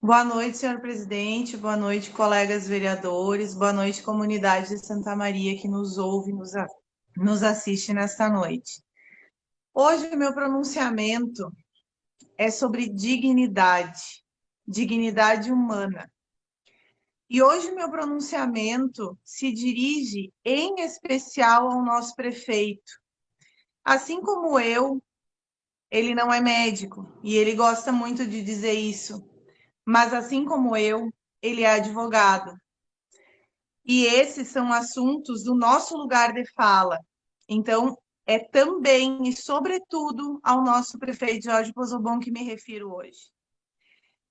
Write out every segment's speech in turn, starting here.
Boa noite, senhor presidente. Boa noite, colegas vereadores. Boa noite, comunidade de Santa Maria que nos ouve e nos assiste nesta noite. Hoje, o meu pronunciamento é sobre dignidade, dignidade humana. E hoje, o meu pronunciamento se dirige, em especial, ao nosso prefeito. Assim como eu, ele não é médico e ele gosta muito de dizer isso, mas assim como eu, ele é advogado. E esses são assuntos do nosso lugar de fala. Então, é também e, sobretudo, ao nosso prefeito Jorge Pozobon que me refiro hoje.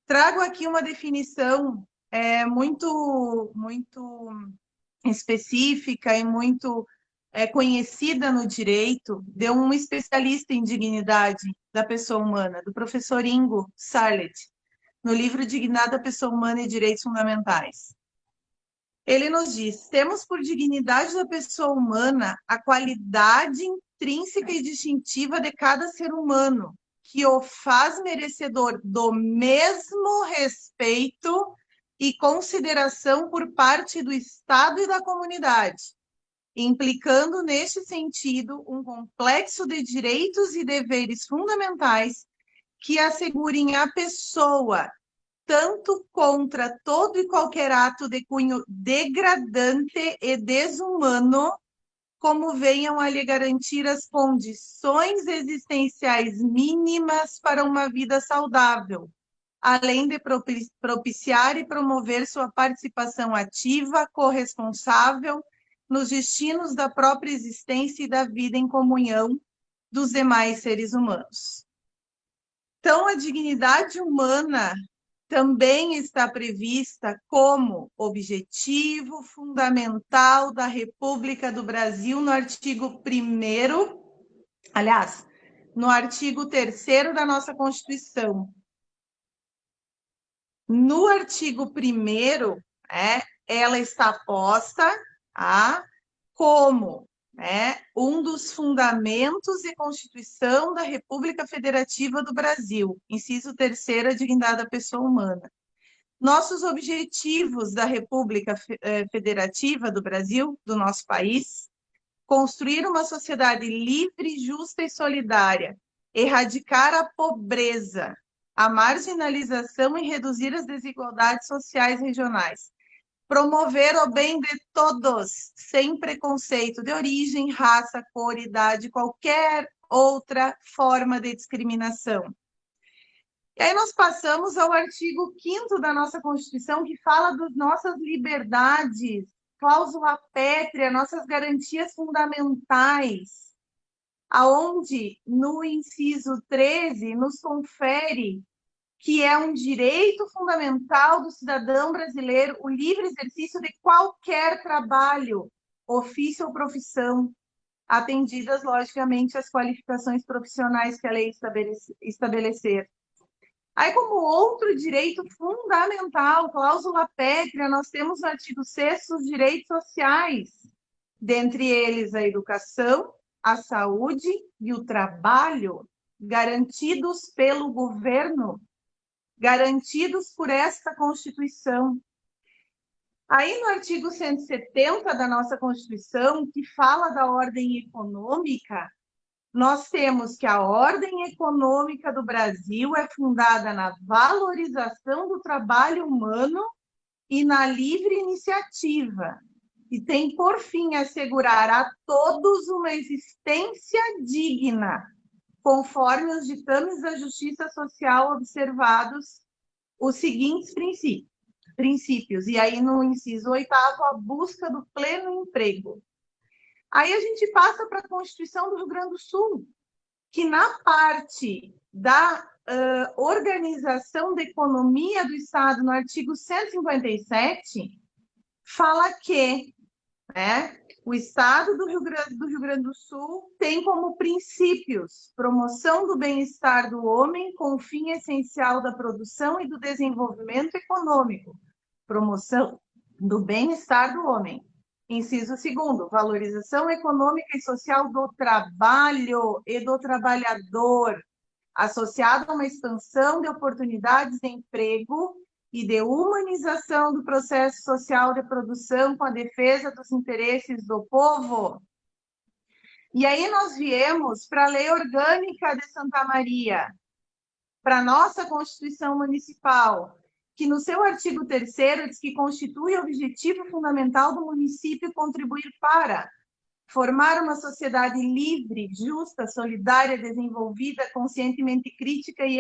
Trago aqui uma definição muito específica e muito conhecida no direito de um especialista em dignidade da pessoa humana, do professor Ingo Sarlet, no livro Dignidade da Pessoa Humana e Direitos Fundamentais. Ele nos diz: temos por dignidade da pessoa humana a qualidade intrínseca e distintiva de cada ser humano, que o faz merecedor do mesmo respeito e consideração por parte do Estado e da comunidade, implicando neste sentido um complexo de direitos e deveres fundamentais que assegurem à pessoa tanto contra todo e qualquer ato de cunho degradante e desumano, como venham a lhe garantir as condições existenciais mínimas para uma vida saudável, além de propiciar e promover sua participação ativa, corresponsável, nos destinos da própria existência e da vida em comunhão dos demais seres humanos. Então, a dignidade humana também está prevista como objetivo fundamental da República do Brasil no artigo 1º, aliás, no artigo 3º da nossa Constituição. No artigo 1º, ela está posta como um dos fundamentos e Constituição da República Federativa do Brasil, inciso 3º, a dignidade da pessoa humana. Nossos objetivos da República Federativa do Brasil, do nosso país: construir uma sociedade livre, justa e solidária, erradicar a pobreza, a marginalização e reduzir as desigualdades sociais regionais, promover o bem de todos, sem preconceito de origem, raça, cor, idade, qualquer outra forma de discriminação. E aí nós passamos ao artigo 5º da nossa Constituição, que fala das nossas liberdades, cláusula pétrea, nossas garantias fundamentais, aonde no inciso 13 nos confere que é um direito fundamental do cidadão brasileiro o livre exercício de qualquer trabalho, ofício ou profissão, atendidas, logicamente, as qualificações profissionais que a lei estabelecer. Aí, como outro direito fundamental, cláusula pétrea, nós temos no artigo 6º os direitos sociais, dentre eles a educação, a saúde e o trabalho, garantidos pelo governo, garantidos por esta Constituição. Aí, no artigo 170 da nossa Constituição, que fala da ordem econômica, nós temos que a ordem econômica do Brasil é fundada na valorização do trabalho humano e na livre iniciativa, e tem por fim assegurar a todos uma existência digna, conforme os ditames da justiça social observados os seguintes princípios. E aí no inciso 8º, a busca do pleno emprego. Aí a gente passa para a Constituição do Rio Grande do Sul, que na parte da organização da economia do Estado, no artigo 157, fala que o Estado do Rio Grande do Sul tem como princípios promoção do bem-estar do homem com o fim essencial da produção e do desenvolvimento econômico, promoção do bem-estar do homem. Inciso 2º, valorização econômica e social do trabalho e do trabalhador, associado a uma expansão de oportunidades de emprego e de humanização do processo social de produção com a defesa dos interesses do povo. E aí nós viemos para a Lei Orgânica de Santa Maria, para a nossa Constituição Municipal, que no seu artigo 3º diz que constitui o objetivo fundamental do município contribuir para formar uma sociedade livre, justa, solidária, desenvolvida, conscientemente crítica e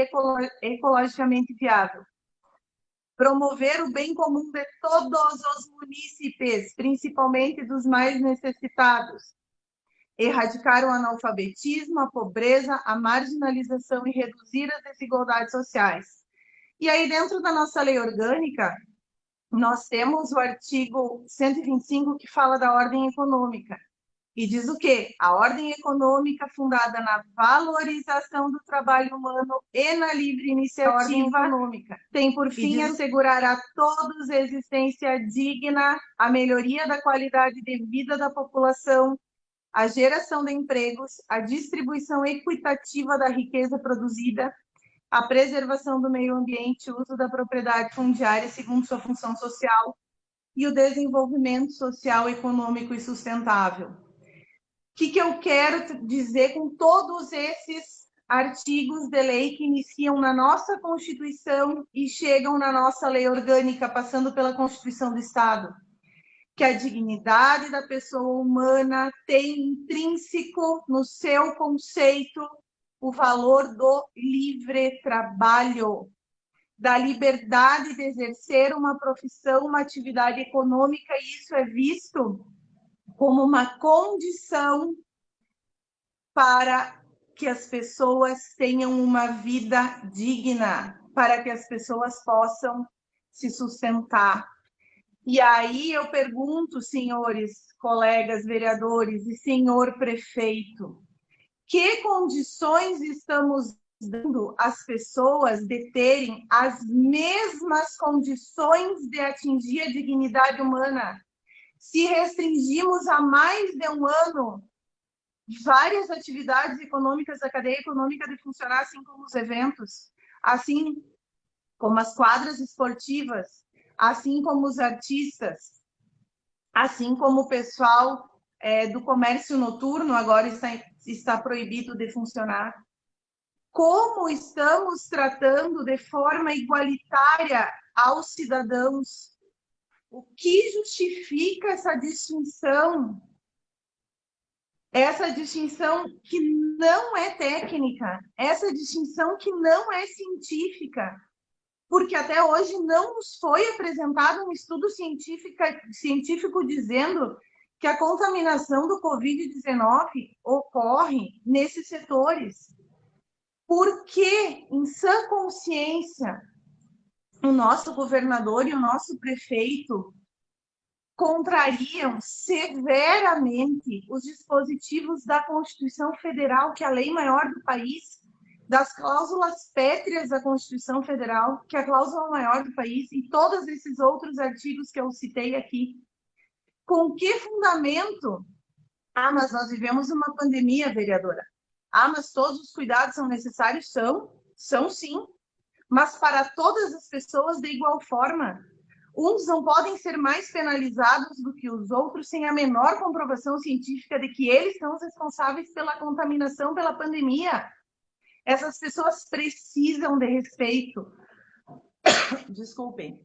ecologicamente viável. Promover o bem comum de todos os munícipes, principalmente dos mais necessitados. Erradicar o analfabetismo, a pobreza, a marginalização e reduzir as desigualdades sociais. E aí, dentro da nossa lei orgânica, nós temos o artigo 125 que fala da ordem econômica. E diz o quê? A ordem econômica fundada na valorização do trabalho humano e na livre iniciativa econômica tem por fim assegurar a todos a existência digna, a melhoria da qualidade de vida da população, a geração de empregos, a distribuição equitativa da riqueza produzida, a preservação do meio ambiente, o uso da propriedade fundiária segundo sua função social e o desenvolvimento social, econômico e sustentável. O que eu quero dizer com todos esses artigos de lei que iniciam na nossa Constituição e chegam na nossa lei orgânica, passando pela Constituição do Estado? Que a dignidade da pessoa humana tem intrínseco no seu conceito o valor do livre trabalho, da liberdade de exercer uma profissão, uma atividade econômica, e isso é visto como uma condição para que as pessoas tenham uma vida digna, para que as pessoas possam se sustentar. E aí eu pergunto, senhores colegas vereadores e senhor prefeito, que condições estamos dando às pessoas de terem as mesmas condições de atingir a dignidade humana? Se restringimos a mais de um ano várias atividades econômicas da cadeia econômica de funcionar, assim como os eventos, assim como as quadras esportivas, assim como os artistas, assim como o pessoal do comércio noturno agora está proibido de funcionar. Como estamos tratando de forma igualitária aos cidadãos? O que justifica essa distinção? Essa distinção que não é técnica, essa distinção que não é científica, porque até hoje não nos foi apresentado um estudo científico dizendo que a contaminação do Covid-19 ocorre nesses setores. Por que, em sã consciência, o nosso governador e o nosso prefeito contrariam severamente os dispositivos da Constituição Federal, que é a lei maior do país, das cláusulas pétreas da Constituição Federal, que é a cláusula maior do país, e todos esses outros artigos que eu citei aqui? Com que fundamento? Ah, mas nós vivemos uma pandemia, vereadora. Ah, mas todos os cuidados são necessários? São sim, mas para todas as pessoas de igual forma. Uns não podem ser mais penalizados do que os outros sem a menor comprovação científica de que eles são os responsáveis pela contaminação, pela pandemia. Essas pessoas precisam de respeito. Desculpem.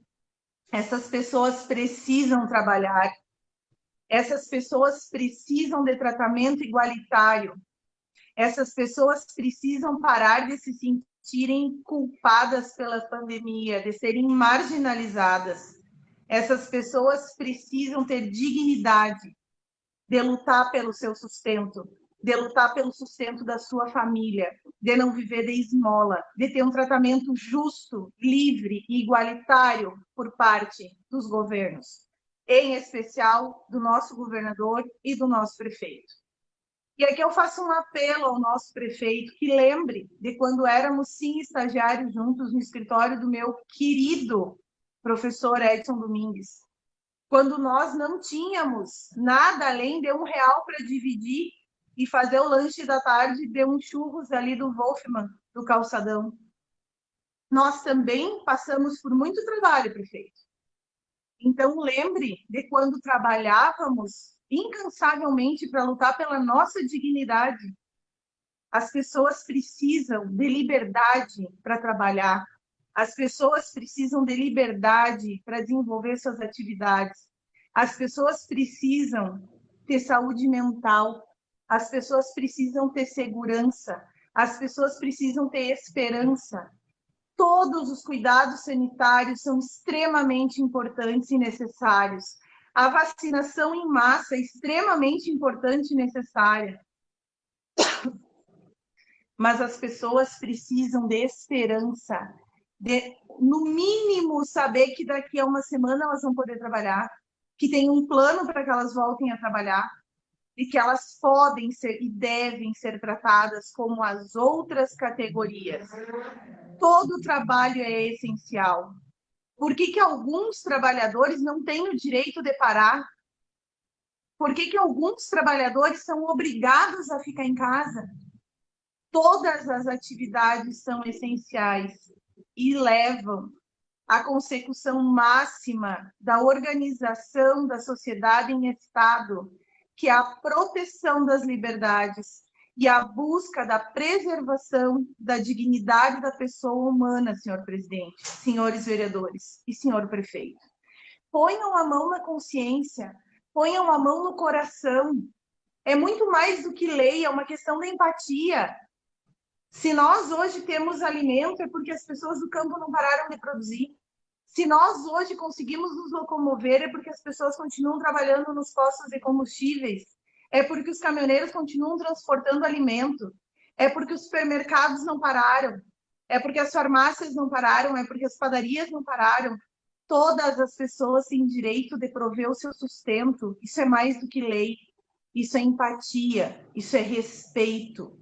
Essas pessoas precisam trabalhar. Essas pessoas precisam de tratamento igualitário. Essas pessoas precisam parar de se sentirem culpadas pela pandemia, de serem marginalizadas. Essas pessoas precisam ter dignidade de lutar pelo seu sustento, de lutar pelo sustento da sua família, de não viver de esmola, de ter um tratamento justo, livre e igualitário por parte dos governos, em especial do nosso governador e do nosso prefeito. E aqui eu faço um apelo ao nosso prefeito que lembre de quando éramos, sim, estagiários juntos no escritório do meu querido professor Edson Domingues, quando nós não tínhamos nada além de R$1 para dividir e fazer o lanche da tarde de um churros ali do Wolfman, do Calçadão. Nós também passamos por muito trabalho, prefeito. Então, lembre de quando trabalhávamos incansavelmente para lutar pela nossa dignidade. As pessoas precisam de liberdade para trabalhar. As pessoas precisam de liberdade para desenvolver suas atividades. As pessoas precisam ter saúde mental. As pessoas precisam ter segurança. As pessoas precisam ter esperança. Todos os cuidados sanitários são extremamente importantes e necessários. A vacinação em massa é extremamente importante e necessária. Mas as pessoas precisam de esperança, de, no mínimo, saber que daqui a uma semana elas vão poder trabalhar, que tem um plano para que elas voltem a trabalhar, e que elas podem ser e devem ser tratadas como as outras categorias. Todo trabalho é essencial. Por que alguns trabalhadores não têm o direito de parar? Por que alguns trabalhadores são obrigados a ficar em casa? Todas as atividades são essenciais e levam à consecução máxima da organização da sociedade em Estado, que é a proteção das liberdades e a busca da preservação da dignidade da pessoa humana, senhor presidente, senhores vereadores e senhor prefeito. Ponham a mão na consciência, ponham a mão no coração. É muito mais do que lei, é uma questão da empatia. Se nós hoje temos alimento, é porque as pessoas do campo não pararam de produzir. Se nós hoje conseguimos nos locomover, é porque as pessoas continuam trabalhando nos postos de combustíveis. É porque os caminhoneiros continuam transportando alimento. É porque os supermercados não pararam. É porque as farmácias não pararam. É porque as padarias não pararam. Todas as pessoas têm direito de prover o seu sustento. Isso é mais do que lei. Isso é empatia. Isso é respeito.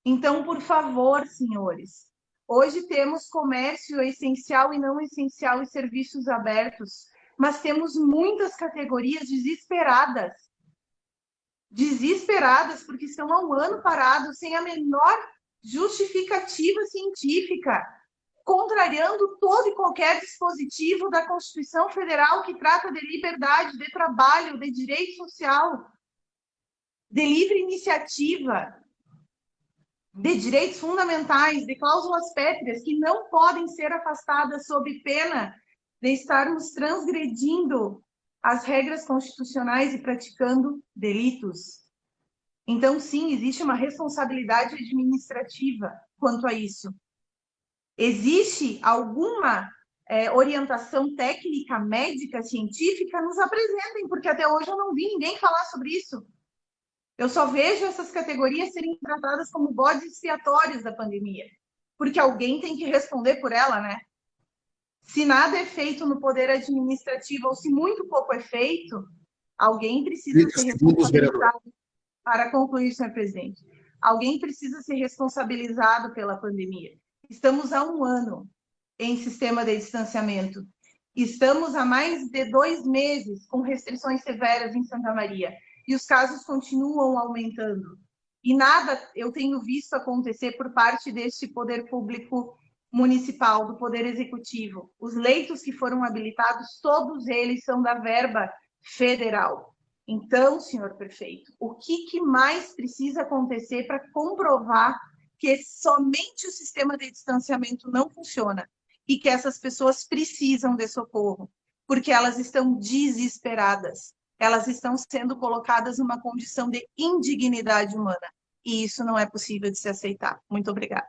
Então, por favor, senhores, hoje temos comércio essencial e não essencial e serviços abertos, mas temos muitas categorias desesperadas. Desesperadas porque estão há um ano parados sem a menor justificativa científica, contrariando todo e qualquer dispositivo da Constituição Federal que trata de liberdade, de trabalho, de direito social, de livre iniciativa, de direitos fundamentais, de cláusulas pétreas que não podem ser afastadas sob pena de estarmos transgredindo as regras constitucionais e praticando delitos. Então, sim, existe uma responsabilidade administrativa quanto a isso. Existe alguma orientação técnica, médica, científica? Nos apresentem, porque até hoje eu não vi ninguém falar sobre isso. Eu só vejo essas categorias serem tratadas como bodes expiatórios da pandemia, porque alguém tem que responder por ela, né? Se nada é feito no poder administrativo, ou se muito pouco é feito, alguém precisa ser responsabilizado. Para concluir, senhor presidente, alguém precisa ser responsabilizado pela pandemia. Estamos há um ano em sistema de distanciamento. Estamos há mais de 2 meses com restrições severas em Santa Maria. E os casos continuam aumentando. E nada eu tenho visto acontecer por parte deste poder público municipal, do poder executivo. Os leitos que foram habilitados, todos eles são da verba federal. Então, senhor prefeito, o que mais precisa acontecer para comprovar que somente o sistema de distanciamento não funciona e que essas pessoas precisam de socorro, porque elas estão desesperadas. Elas estão sendo colocadas numa condição de indignidade humana. E isso não é possível de se aceitar. Muito obrigada.